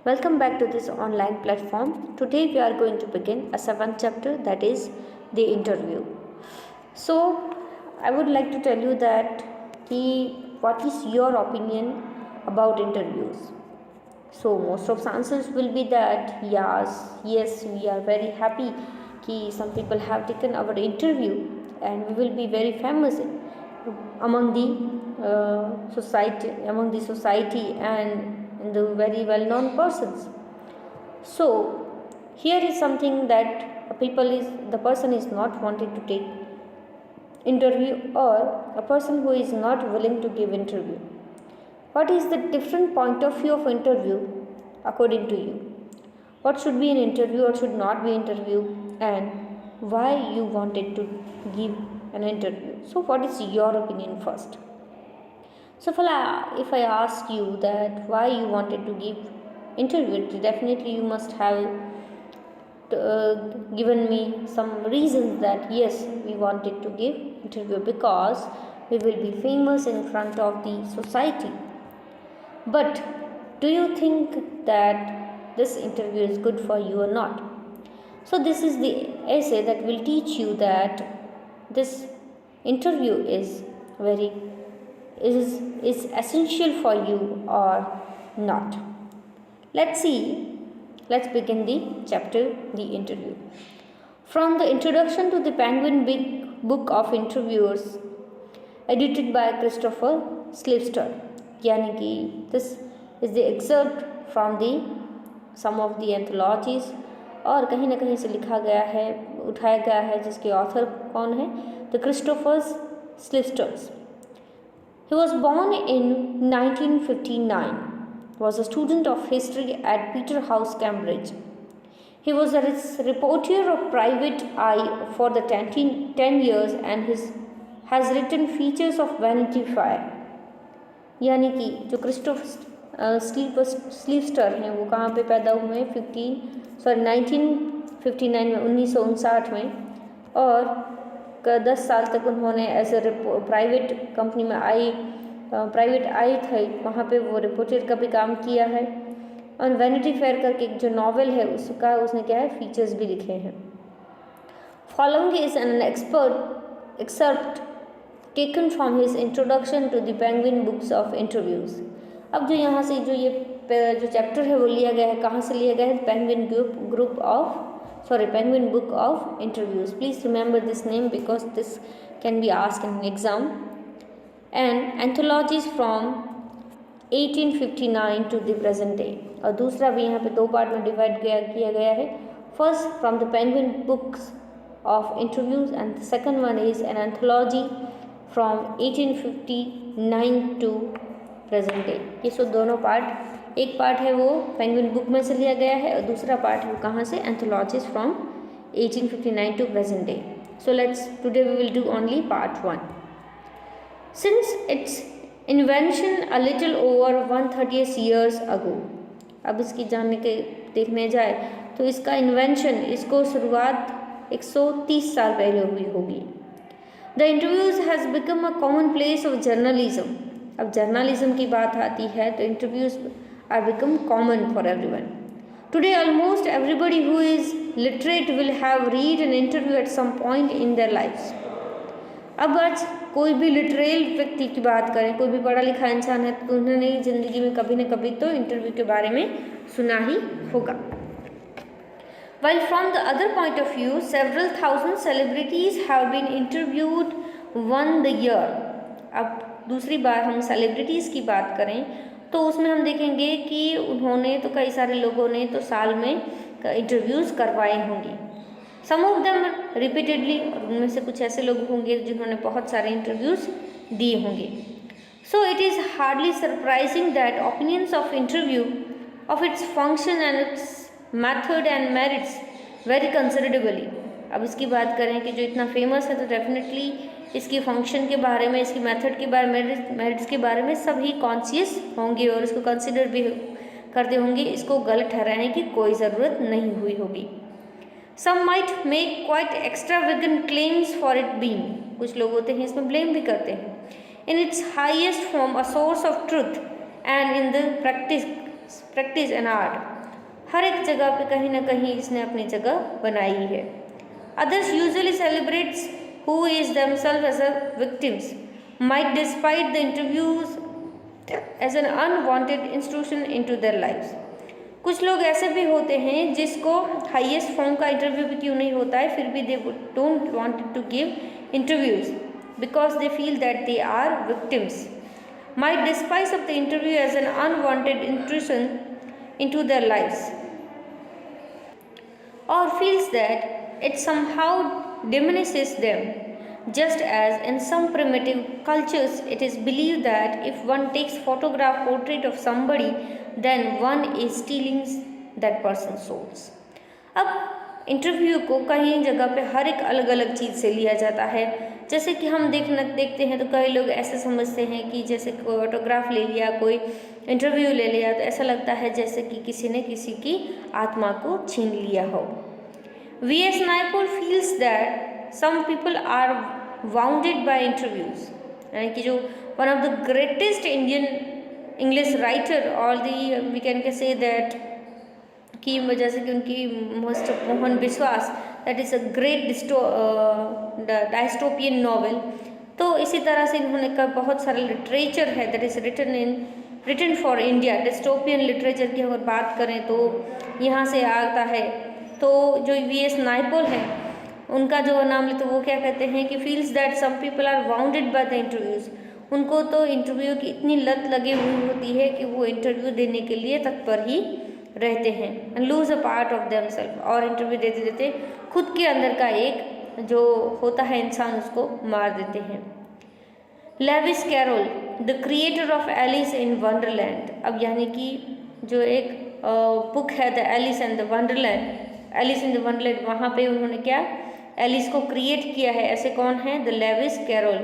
Welcome back to this online platform. Today we are going to begin a seventh chapter, that is the interview. So I would like to tell you that what is your opinion about interviews? So most of the answers will be that yes, we are very happy कि some people have taken our interview and we will be very famous among the society and the very well known persons. So here is something that the person is not wanting to take interview, or a person who is not willing to give interview. What is the different point of view of interview according to you? What should be an interview or should not be interview, and why you wanted to give an interview? So what is your opinion first? So if I ask you that why you wanted to give interview, definitely you must have given me some reasons that yes, we wanted to give interview because we will be famous in front of the society. But do you think that this interview is good for you or not? So this is the essay that will teach you that this interview is essential for you or not. Let's begin the chapter, the interview. From the introduction to the Penguin Big Book of Interviews, edited by Christopher Slipster, यानी कि this is the excerpt from the some of the anthologies, और कहीं ना कहीं से लिखा गया है, उठाया गया है, जिसके ऑथर कौन है? The Christopher Slipsters. He was born in 1959. Was a student of history at Peterhouse, Cambridge. He was a reporter of Private Eye for the 10 years and has written features of Vanity Fair. यानी कि जो Christopher स्लीवस्टर हैं वो कहाँ पे पैदा हुए? 1959 में, 1959 में, और 10 साल तक उन्होंने एज ए प्राइवेट कंपनी में प्राइवेट आई थे, वहाँ पे वो रिपोर्टर का भी काम किया है, और वैनिटी फेयर करके जो नॉवेल है उसने क्या है, फीचर्स भी लिखे हैं. Following is an excerpt taken from his introduction to the Penguin books of interviews. अब जो यहाँ से जो चैप्टर है वो लिया गया है, कहाँ से लिया गया है? Penguin book of interviews. Please remember this name because this can be asked in exam. And anthologies from 1859 to the present day. और दूसरा भी यहाँ पे 2 पार्ट में डिवाइड किया गया है. First from the Penguin books of interviews and second one is an anthology from 1859 to present day. ये सो दोनों पार्ट, एक पार्ट है वो पेंगुइन बुक में से लिया गया है और दूसरा पार्ट है वो कहाँ से? Anthologies from 1859 to present day. So today we will do only part 1. Since its invention a little over 130 years ago, अब इसकी देखने जाए तो इसका इन्वेंशन, इसको शुरुआत 130 साल पहले हुई होगी. The interviews has become a common place of journalism. अब जर्नलिज्म की बात आती है तो interviews are become common for everyone. Today almost everybody who is literate will have read an interview at some point in their lives. अब आज कोई भी लिटरेल व्यक्ति की बात करें, कोई भी पढ़ा लिखा इंसान है तो उन्होंने ज़िंदगी में कभी न कभी तो इंटरव्यू के बारे में सुना ही होगा. While from the other point of view, several thousand celebrities have been interviewed won the year. अब दूसरी बार हम सेलिब्रिटीज़ की बात करें तो उसमें हम देखेंगे कि उन्होंने तो कई सारे लोगों ने तो साल में इंटरव्यूज़ करवाए होंगे. सम ऑफ देम रिपीटेडली, और उनमें से कुछ ऐसे लोग होंगे जिन्होंने बहुत सारे इंटरव्यूज़ दिए होंगे. So it is hardly surprising that opinions of interview of its function and it's method and merits very considerably. अब इसकी बात करें कि जो इतना फेमस है तो डेफिनेटली इसकी फंक्शन के बारे में, इसकी मेथड के बारे में, मेरिट्स के बारे में सभी कॉन्शियस होंगे और इसको कंसिडर भी करते होंगे. इसको गलत ठहराने की कोई ज़रूरत नहीं हुई होगी. Some might make quite extravagant claims for it being. कुछ लोग होते हैं इसमें ब्लेम भी करते हैं. In its highest form, a source of truth, and in the practice and art. हर एक जगह पे कहीं ना कहीं इसने अपनी जगह बनाई है। Others usually celebrates who is themselves as a victims, might despite the interviews as an unwanted intrusion into their lives. कुछ लोग ऐसे भी होते हैं जिसको हाईएस्ट फॉर्म का इंटरव्यू भी क्यों नहीं होता है, फिर भी they don't want to give interviews because they feel that they are victims, might despise of the interview as an unwanted intrusion into their lives, or feels that it somehow diminishes them, just as in some primitive cultures it is believed that if one takes photograph portrait of somebody then one is stealing that person's souls. अब interview को कई जगह पे हर एक अलग अलग चीज़ से लिया जाता है। जैसे कि हम देखते हैं तो कई लोग ऐसे समझते हैं कि जैसे कोई ऑटोग्राफ ले लिया, कोई इंटरव्यू ले लिया तो ऐसा लगता है जैसे कि किसी ने किसी की आत्मा को छीन लिया हो। V.S. Naipaul feels that some people are wounded by interviews, यानी कि जो one of the greatest Indian English writer और the we can say that की वजह से कि उनकी मोहन विश्वास that is a great dystopian novel, तो इसी तरह से इन्होंने का बहुत सारा लिटरेचर है that is written for India. Dystopian literature की अगर बात करें तो यहाँ से आता है। तो जो V.S. नाइपोल है उनका जो नाम लेते वो क्या कहते हैं कि feels that some people are wounded by the interviews, उनको तो इंटरव्यू की इतनी लत लगी हुई होती है कि वो इंटरव्यू देने के लिए तत्पर ही रहते हैं, and lose a part of themselves, और इंटरव्यू देते देते खुद के अंदर का एक जो होता है इंसान उसको मार देते हैं। Lewis Carroll the creator of Alice in Wonderland, अब यानी कि जो एक बुक है the Alice and the Wonderland, Alice in the Wonderland, वहाँ पे उन्होंने क्या एलिस को क्रिएट किया है। ऐसे कौन है? The Lewis Carroll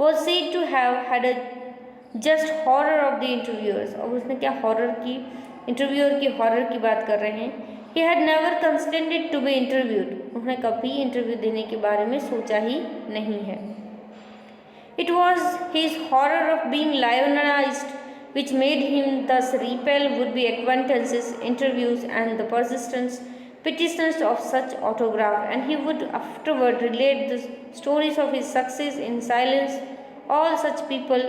was said to have had a just horror of the interviewers, और उसने क्या हॉरर की, इंटरव्यूअर की हॉरर की बात कर रहे हैं। He had never considered to be interviewed, उन्होंने कभी इंटरव्यू देने के बारे में सोचा ही नहीं है। It was his horror of being lionized which made him thus repel would-be acquaintances, interviews, and the persistent petitions of such autograph, and he would afterward relate the stories of his success in silence. All such people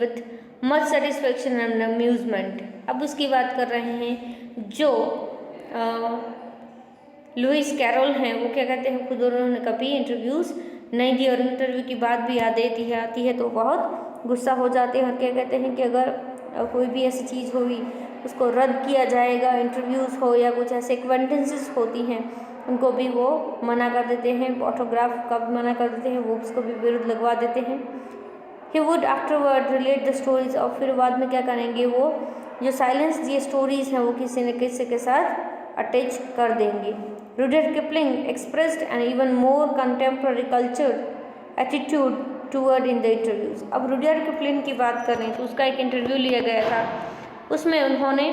with much satisfaction and amusement. अब उसकी बात कर रहे हैं जो Louis carol हैं, वो क्या कहते हैं, खुद उन्होंने कभी इंटरव्यूज़ नहीं दी और इंटरव्यू की बात भी याद आती है तो बहुत गुस्सा हो जाते हैं और क्या कहते हैं कि अगर कोई भी ऐसी चीज़ हुई उसको रद्द किया जाएगा, इंटरव्यूज़ हो या कुछ ऐसे एक्वेंटेंसेस होती हैं उनको भी वो मना कर देते हैं, ऑटोग्राफ का भी मना कर देते हैं, वो उसको भी विरुद्ध लगवा देते हैं। He would afterward relate the stories, और फिर बाद में क्या करेंगे, वो जो साइलेंस ये स्टोरीज़ हैं वो किसी न किसी के साथ अटैच कर देंगे। Rudyard Kipling expressed an even more contemporary culture attitude toward in the interviews. अब रुडयार्ड किपलिंग की बात करें तो उसका एक इंटरव्यू लिया गया था, उसमें उन्होंने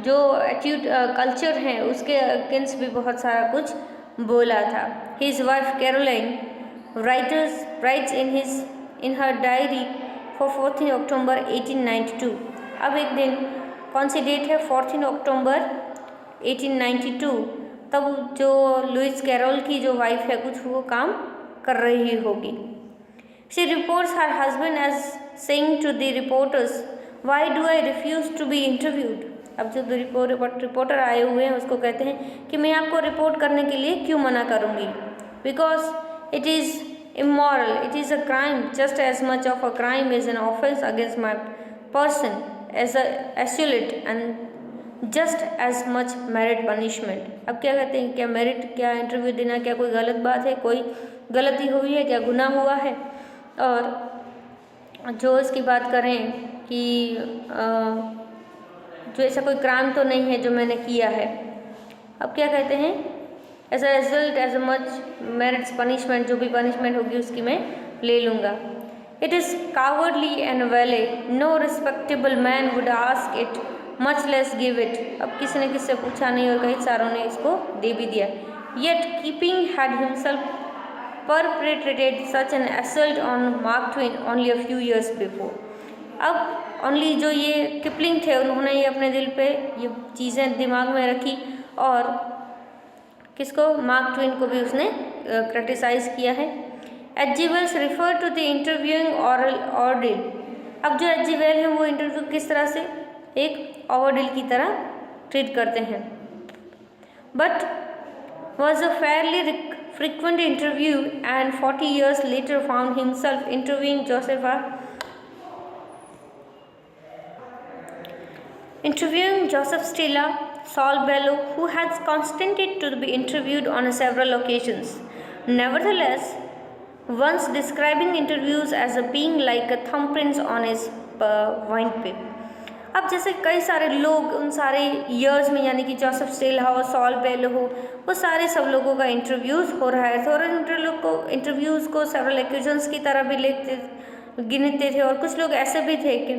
जो एटीट्यूड कल्चर है उसके अगेंस्ट भी बहुत सारा कुछ बोला था। His wife Caroline rights in her diary for 14 अक्टूबर 1892। अब एक दिन कौन सी डेट है, 14 अक्टूबर 1892, तब जो लुइस कैरोल की जो वाइफ है कुछ वो काम कर रही होगी। She reports her husband as saying to the reporters, why do I refuse to be interviewed. अब जो रिपोर्टर आए हुए हैं उसको कहते हैं कि मैं आपको रिपोर्ट करने के लिए क्यों मना करूँगी, because it is immoral, it is a crime, just as much of a crime is an offense against my person as a assault and just as much merit punishment। अब क्या कहते हैं, क्या मेरिट, क्या इंटरव्यू देना क्या कोई गलत बात है, कोई गलती हुई है, क्या गुनाह हुआ है। और जो इसकी बात करें कि जो ऐसा कोई क्राइम तो नहीं है जो मैंने किया है। अब क्या कहते हैं, as a result as a much merits punishment, जो भी पनिशमेंट होगी उसकी मैं ले लूँगा। It is cowardly and vile, no respectable man would ask it, much less give it. अब किसी ने किससे पूछा नहीं और कई सारों ने इसको दे भी दिया। Yet keeping had himself perpetrated such an assault on Mark Twain only a few years before। अब ओनली जो ये किपलिंग थे उन्होंने ये अपने दिल पे ये चीज़ें दिमाग में रखी और किसको, मार्क ट्वेन को भी उसने क्रिटिसाइज़ किया है। H.G. Wells refer to the interviewing oral ordeal। अब जो H.G. Wells हैं वो इंटरव्यू किस तरह से एक ऑर्डिल की तरह ट्रीट करते हैं। But was a fairly frequent interview and 40 years later found himself interviewing Joseph Stella, Saul Bellow, who has consented to be interviewed on several occasions. Nevertheless, once describing interviews as a being like a thumbprints on his windpipe। अब जैसे कई सारे लोग उन सारे years में, यानी कि जोसेफ स्टेला हो, सॉल बेलो हो, वो सारे सब लोगों का इंटरव्यूज़ हो रहा है। थोड़े इंटरव्यूज़ को सेवरल एक्यूजन्स की तरह भी गिनते थे और कुछ लोग ऐसे भी थे कि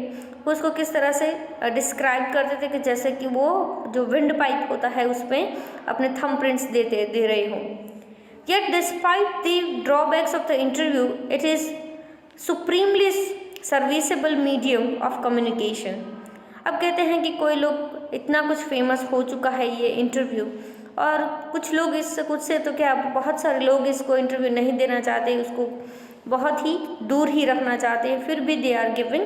वो उसको किस तरह से डिस्क्राइब करते थे कि जैसे कि वो जो विंड पाइप होता है उस पर अपने थंब प्रिंट्स दे रहे हों। Yet despite the drawbacks of the interview, it is supremely serviceable medium of communication। अब कहते हैं कि कोई लोग इतना कुछ फेमस हो चुका है ये इंटरव्यू, और कुछ लोग कुछ से तो क्या बहुत सारे लोग इसको इंटरव्यू नहीं देना चाहते, उसको बहुत ही दूर ही रखना चाहते हैं, फिर भी दे आर गिविंग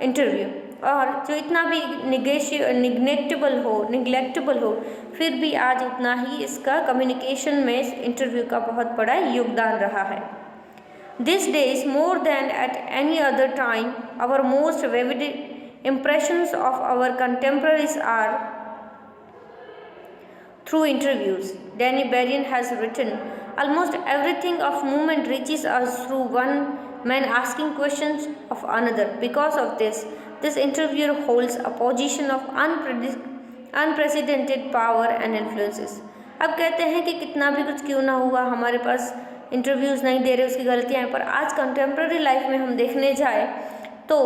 इंटरव्यू। और जो इतना भी निगलेक्टेबल हो फिर भी आज उतना ही इसका कम्युनिकेशन में इंटरव्यू का बहुत बड़ा योगदान रहा है। These days more than at any other time, our most vivid impressions of our contemporaries are through interviews। Danny Berrien has written, almost everything of moment reaches us through one man asking questions of another। Because of this interviewer holds a position of unprecedented power and influences। अब कहते हैं कि कितना भी कुछ क्यों ना हुआ, हमारे पास इंटरव्यूज़ नहीं दे रहे, उसकी गलतियाँ हैं, पर आज कंटेम्प्रेरी लाइफ में हम देखने जाए तो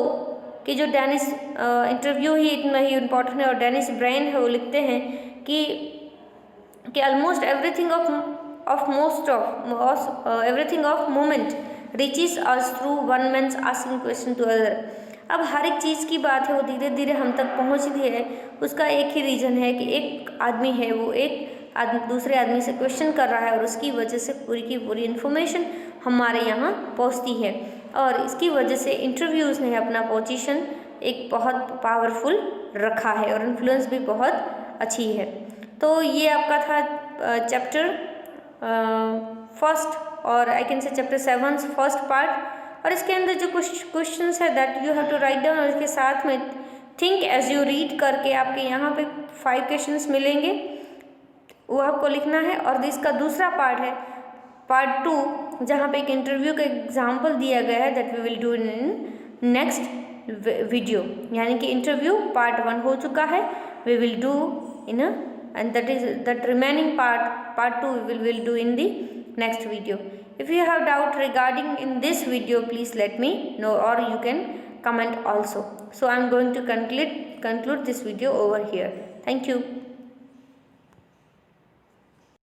कि जो डेनिस इंटरव्यू ही इतना ही इम्पोर्टेंट है, और डेनिस ब्रेन है वो लिखते हैं कि almost everything of moment reaches us through one man's asking question to other. अब हर एक चीज़ की बात है वो धीरे धीरे हम तक पहुंचती है, उसका एक ही रीज़न है कि एक आदमी है वो दूसरे आदमी से क्वेश्चन कर रहा है और उसकी वजह से पूरी की पूरी इन्फॉर्मेशन हमारे यहाँ पहुँचती है। और इसकी वजह से इंटरव्यूज़ ने अपना पोजीशन एक बहुत पावरफुल रखा है और इन्फ्लुएंस भी बहुत अच्छी है। तो ये आपका था चैप्टर फर्स्ट, और I can say chapter 7 first part. और इसके अंदर जो कुछ क्वेश्चंस है that you have to write down, और इसके साथ में थिंक एज यू रीड करके आपके यहाँ पे 5 क्वेश्चंस मिलेंगे, वो आपको लिखना है। और इसका दूसरा पार्ट है पार्ट 2, जहाँ पे एक इंटरव्यू का एग्जाम्पल दिया गया है that we will do in next video. यानी कि इंटरव्यू पार्ट 1 हो चुका है, we will do in and that remaining part 2 we will do in the next video। If you have doubt regarding in this video, please let me know, or you can comment also। So I am going to conclude this video over here। Thank you।